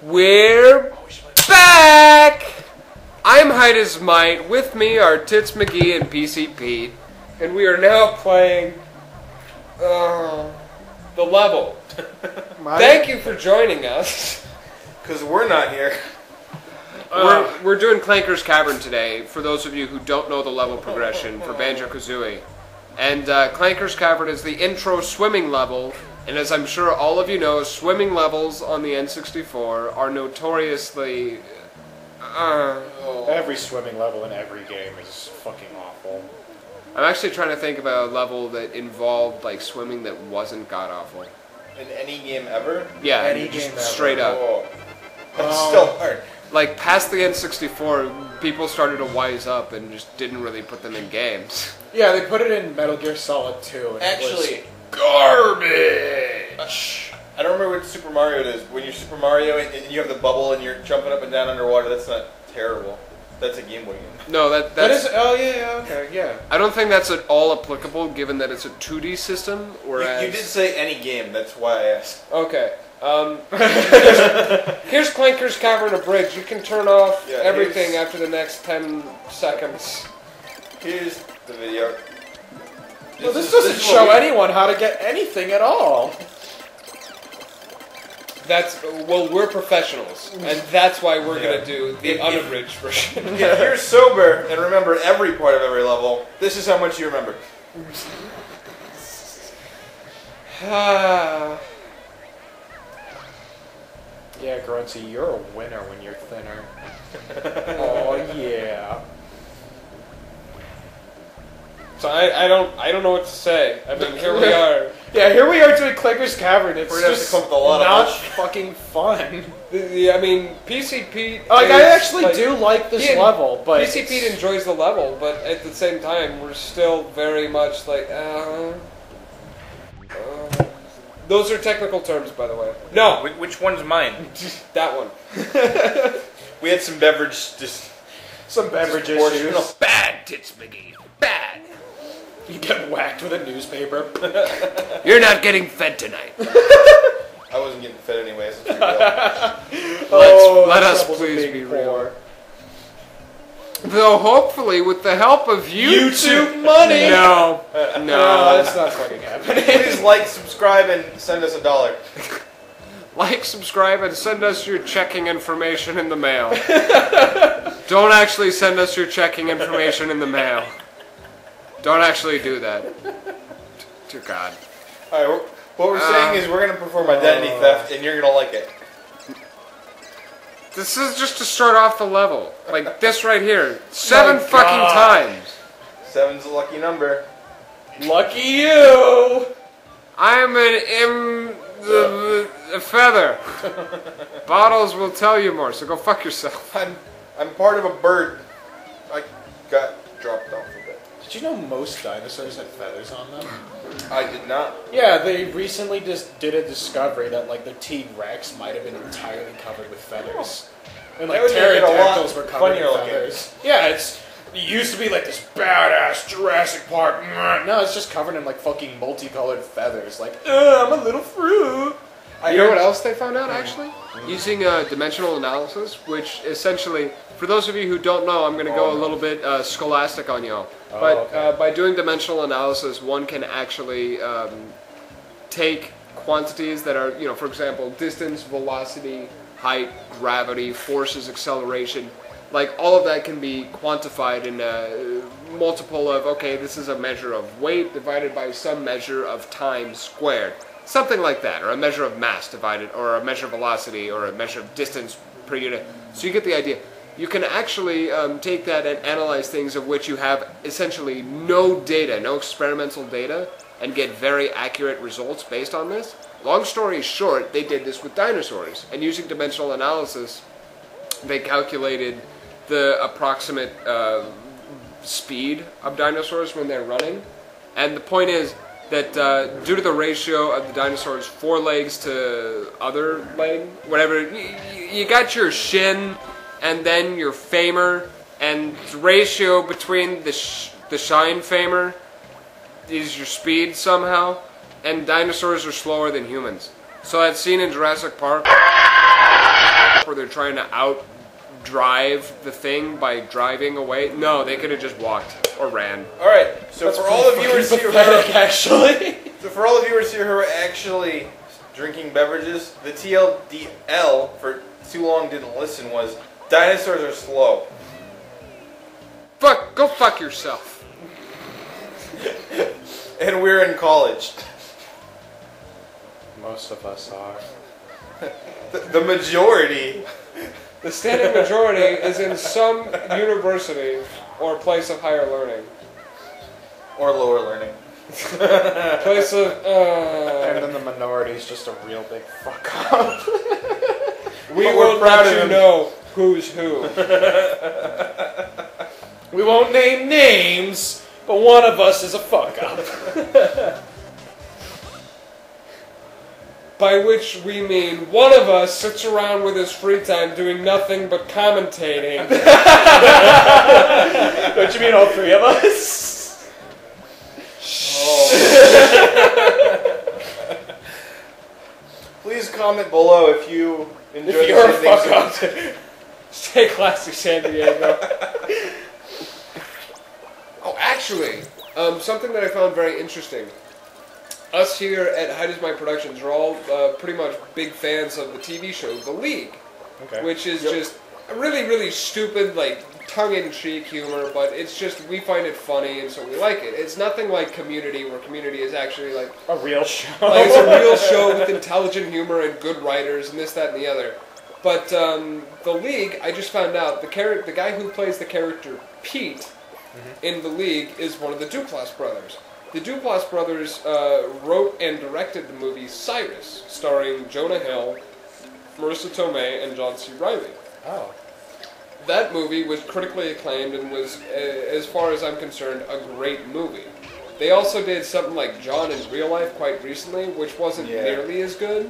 We're back! I'm HeightIsMight. With me are TitsMcGee and PCPete. And we are now playing the level. Thank you for joining us. Because we're not here. We're doing Clanker's Cavern today, for those of you who don't know the level progression for Banjo-Kazooie. And Clanker's Cavern is the intro swimming level, and as I'm sure all of you know, swimming levels on the N64 are notoriously... Every swimming level in every game is fucking awful. I'm actually trying to think of a level that involved like swimming that wasn't god-awful. In any game ever? Yeah, Any just game straight ever. up. Oh. That's still hard. Like, past the N64, people started to wise up and just didn't really put them in games. Yeah, they put it in Metal Gear Solid 2. And Actually, Garbage! I don't remember what Super Mario it is. When you're Super Mario and you have the bubble and you're jumping up and down underwater, that's not terrible. That's a Game Boy game. No, that that's... is... Oh, yeah, okay, yeah. I don't think that's at all applicable, given that it's a 2D system, whereas... You did say any game, that's why I asked. Okay. Here's Clanker's Cavern Abridged. You can turn off everything after the next 10 seconds. Here's the video. Well, this doesn't show anyone how to get anything at all. That's... Well, we're professionals, and that's why we're gonna do the unabridged version. If you're sober and remember every part of every level, this is how much you remember. Yeah, Grunty, you're a winner when you're thinner. Oh, yeah. So I don't know what to say. I mean, here we are. Yeah, here we are doing Clanker's Cavern. It's We're gonna have just to come up with a lot of not bullshit. fucking fun. I mean, PCPete. Like, I actually do like this level, but PCPete enjoys the level, but at the same time, we're still very much like. Those are technical terms, by the way. No, Which one's mine? that one. We had some beverage just... some beverage Disproportionate. issues. Bad TitsMcGee. Bad. You get whacked with a newspaper. You're not getting fed tonight. I wasn't getting fed anyways. Let's be real. Let us please be real. Though hopefully with the help of YouTube money. No. No, that's not fucking happening. Please like, subscribe, and send us $1. Like, subscribe, and send us your checking information in the mail. Don't actually send us your checking information in the mail. Don't actually do that. Dear God. Alright, what we're saying is we're going to perform identity theft, and you're going to like it. This is just to start off the level. Like this right here. 7 My fucking God. times. 7's a lucky number. Lucky you. I'm a feather. Bottles will tell you more, so go fuck yourself. I'm part of a bird. I got dropped off a bit. Did you know most dinosaurs had feathers on them? I did not. Yeah, they recently just did a discovery that like the T-Rex might have been entirely covered with feathers. And like That would make it a lot pterodactyls were covered funnier with looking. feathers. Yeah, it used to be like this badass Jurassic Park. No, it's just covered in like fucking multicolored feathers. Like, I'm a little fruit. You know what else they found out, actually? Using dimensional analysis, which essentially, for those of you who don't know, I'm going to go a little bit scholastic on y'all. But by doing dimensional analysis, one can actually take quantities that are, you know, for example, distance, velocity, height, gravity, forces, acceleration. Like, all of that can be quantified in a multiple of, okay, this is a measure of weight divided by some measure of time squared. Something like that, or a measure of mass divided, or a measure of velocity, or a measure of distance per unit. So you get the idea. You can actually take that and analyze things of which you have essentially no data, no experimental data, and get very accurate results based on this. Long story short, they did this with dinosaurs, and using dimensional analysis, they calculated the approximate speed of dinosaurs when they're running. And the point is that due to the ratio of the dinosaur's forelegs to other leg, whatever, you got your shin and then your femur, and the ratio between the shine femur is your speed somehow, and dinosaurs are slower than humans. So that scene in Jurassic Park where they're trying to out-drive the thing by driving away. No, they could have just walked or ran. All right, so for all the viewers here actually. So for all the viewers here who are actually drinking beverages, the TLDL for too long didn't listen was dinosaurs are slow. Go fuck yourself. And we're in college. Most of us are. The majority. The standing majority is in some university or place of higher learning. Or lower learning. Place of, And then the minority is just a real big fuck up. We won't let you know who's who. We won't name names, but one of us is a fuck up. By which we mean one of us sits around with his free time doing nothing but commentating. Don't you mean all three of us? Oh. Please comment below if you enjoy If you're a fuck up. Stay classy, San Diego. Oh, actually, something that I found very interesting. Us here at HeightIsMight Productions are all pretty much big fans of the TV show The League, which is just a really, really stupid, like, tongue-in-cheek humor, but it's just, we find it funny, and so we like it. It's nothing like Community, where Community is actually, like... a real show. Like, it's a real show with intelligent humor and good writers, and this, that, and the other. But, The League, I just found out, the guy who plays the character Pete in The League is one of the Duplass brothers. The Duplass brothers wrote and directed the movie Cyrus, starring Jonah Hill, Marissa Tomei, and John C. Reilly. Oh. That movie was critically acclaimed and was, as far as I'm concerned, a great movie. They also did something like John in Real Life quite recently, which wasn't nearly as good.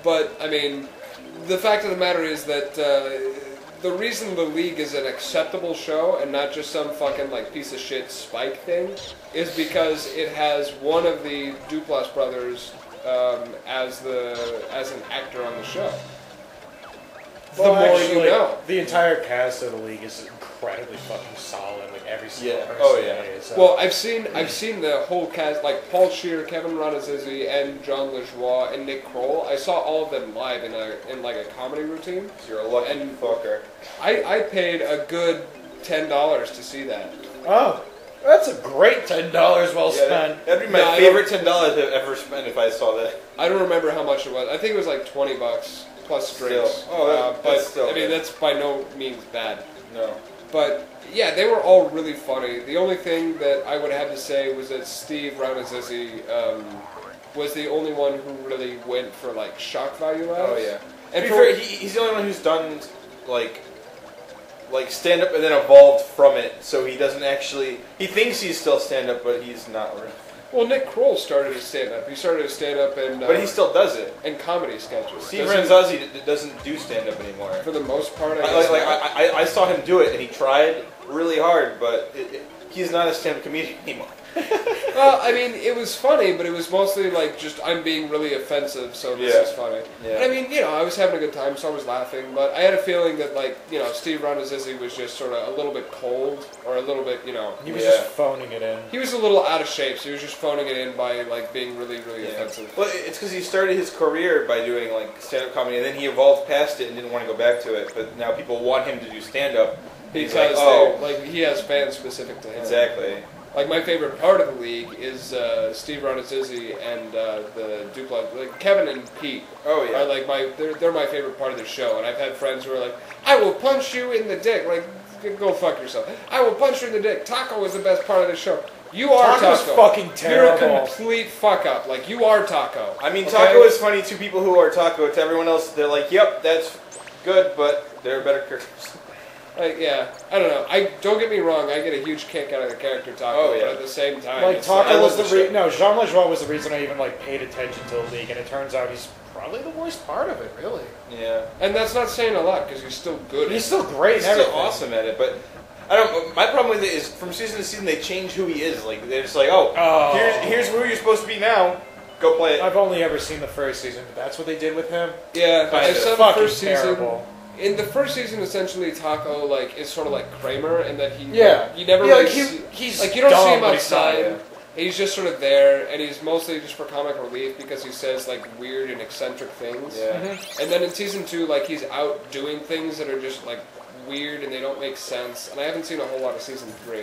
But, I mean, the fact of the matter is that the reason The League is an acceptable show and not just some fucking, like, piece of shit Spike thing is because it has one of the Duplass brothers as an actor on the show. Well, the more actually, you know. The entire cast of The League is incredibly fucking solid, like every single person. Oh, yeah. Is, Well, I've seen the whole cast, like Paul Scheer, Kevin Ronazizzi, and John LaJoie, and Nick Kroll. I saw all of them live in like a comedy routine. You're a lucky fucker. I paid a good $10 to see that. Oh, that's a great $10 well spent. That'd be my favorite $10 I've ever spent if I saw that. I don't remember how much it was. I think it was like $20 plus drinks. Still. Oh, but still I mean, good. that's by no means bad. No. But yeah, they were all really funny. The only thing that I would have to say was that Steve Ronazizzi was the only one who really went for like shock value laughs. Oh yeah. And to be fair, he's the only one who's done like stand up and then evolved from it. So he doesn't actually. He thinks he's still stand up, but he's not really. Well, Nick Kroll started to stand up. He started to stand up and. But he still does it. And comedy sketches. Steve Ronazizzi doesn't do stand up anymore. For the most part, I saw him do it, and he tried really hard, but he's not a stand up comedian anymore. Well, I mean, it was funny, but it was mostly like just I'm being really offensive, so this is funny. Yeah. And I mean, you know, I was having a good time, so I was laughing, but I had a feeling that like, you know, Steve Ronazizzi was just sort of a little bit cold, or a little bit, you know. He was just phoning it in. He was a little out of shape, so he was just phoning it in by like being really, really offensive. Well, it's because he started his career by doing like stand up comedy, and then he evolved past it and didn't want to go back to it. But now people want him to do stand up because like he has fans specific to him. Exactly. Like, my favorite part of The League is Steve Ronazizzi and the Duplass, like Kevin and Pete. Oh, yeah. Are like they're my favorite part of the show, and I've had friends who are like, I will punch you in the dick. Like, go fuck yourself. I will punch you in the dick. Taco is the best part of the show. You are Taco's Taco. Fucking terrible. You're a complete fuck up. Like, you are Taco. I mean, Taco is funny to people who are Taco. To everyone else, they're like, yep, that's good, but they're better characters. Yeah, I don't know. Don't get me wrong. I get a huge kick out of the character Taco, but at the same time, like Taco was the no. Jean LaJoie was the reason I even like paid attention to The League, and it turns out he's probably the worst part of it, really. Yeah, and that's not saying a lot because he's still good. He's still great. He's still awesome at it, but I don't. My problem with it is from season to season they change who he is. Like they're just like, here's who you're supposed to be now. Go play it. I've only ever seen the first season, but that's what they did with him. Yeah, I saw the first season. in the first season, essentially, Taco like is sort of like Kramer, and that he you never really he's like you don't see him outside. Not, He's just sort of there, and he's mostly just for comic relief because he says like weird and eccentric things. Yeah. And then in season 2, like he's out doing things that are just like weird and they don't make sense. And I haven't seen a whole lot of season 3.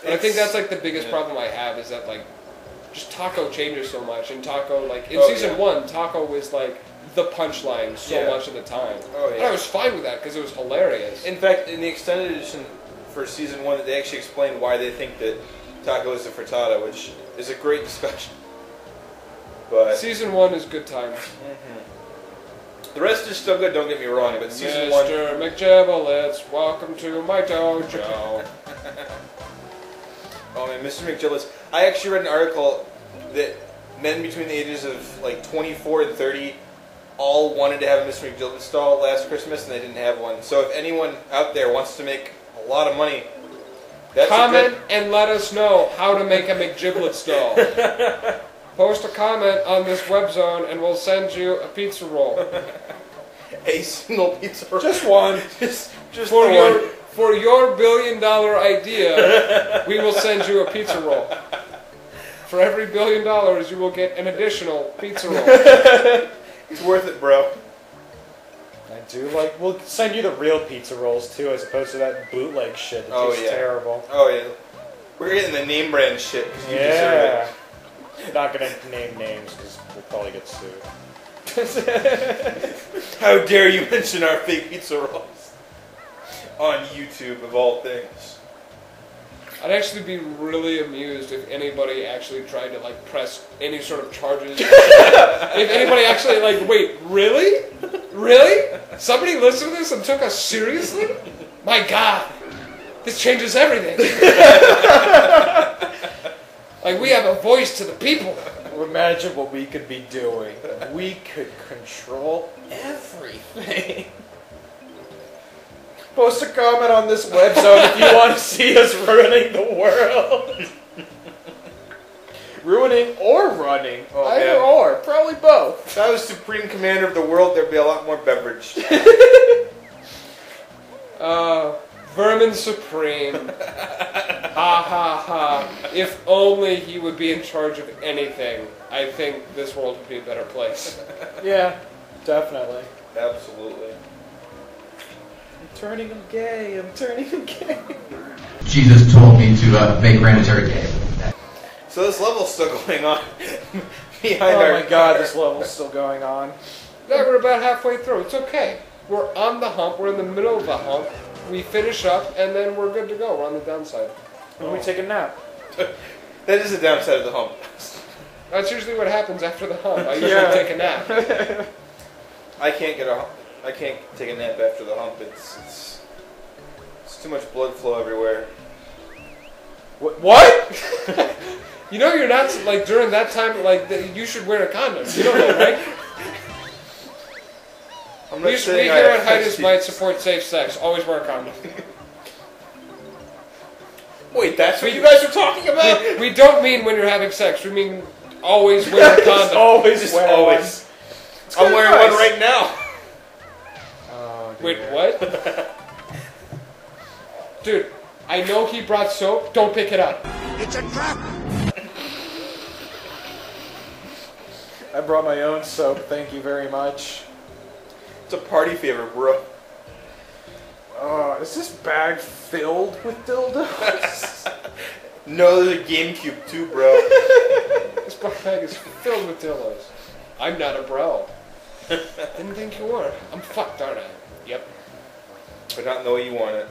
And I think that's like the biggest problem I have is that like just Taco changes so much, and Taco like in season 1, Taco was like the punchline so much of the time. Oh yeah. And I was fine with that because it was hilarious. In fact, in the extended edition for season 1, they actually explain why they think that Taco is a frittata, which is a great discussion. But season 1 is good times. The rest is still good, don't get me wrong, but season 1... Mr. McJibblets, welcome to my dojo. Oh man, Mr. McJibblets. I actually read an article that men between the ages of like 24 and 30 all wanted to have a Mr. McJibblets doll last Christmas and they didn't have one. So if anyone out there wants to make a lot of money, comment and let us know how to make a McGiblets doll. Post a comment on this web zone and we'll send you a pizza roll. A single pizza roll. Just one. Just for your $1 billion idea, we will send you a pizza roll. For every $1 billion, you will get an additional pizza roll. It's worth it, bro. I do like. We'll send you the real pizza rolls too, as opposed to that bootleg shit. That tastes terrible. Oh yeah, we're getting the name brand shit because you deserve it. Not gonna name names because we'll probably get sued. How dare you mention our fake pizza rolls on YouTube of all things? I'd actually be really amused if anybody actually tried to like press any sort of charges. If anybody actually like, wait, really? Really? Somebody listened to this and took us seriously? My God, this changes everything. Like we have a voice to the people. Imagine what we could be doing. We could control everything. Post a comment on this web zone if you want to see us ruining the world. Ruining or running. Oh, either or. Probably both. If I was Supreme Commander of the world, there'd be a lot more beverage. Vermin Supreme. Ha ha ha. If only he would be in charge of anything, I think this world would be a better place. Yeah, definitely. Absolutely. I'm turning him gay. I'm turning him gay. Jesus told me to make Granitary gay. So this level's still going on. Behind oh our my God, this level's still going on. Yeah, we're about halfway through. It's okay. We're on the hump. We're in the middle of the hump. We finish up, and then we're good to go. We're on the downside. When we take a nap. That is the downside of the hump. That's usually what happens after the hump. I usually take a nap. I can't take a nap after the hump. It's too much blood flow everywhere. What? You know you're not, like, during that time, like, you should wear a condom. You know that, right? We here at HeightIsMight support safe sex. Always wear a condom. Wait, that's what you guys are talking about? We don't mean when you're having sex. We mean always wear a condom. Always wear always. One. I'm wearing one right now. Oh, wait, what? Dude, I know he brought soap. Don't pick it up. It's a trap! I brought my own soap, thank you very much. It's a party favor, bro. Is this bag filled with dildos? No, there's a GameCube too, bro. This bag is filled with dildos. I'm not a bro. Didn't think you were. I'm fucked, aren't I? Yep. But not in the way you want it.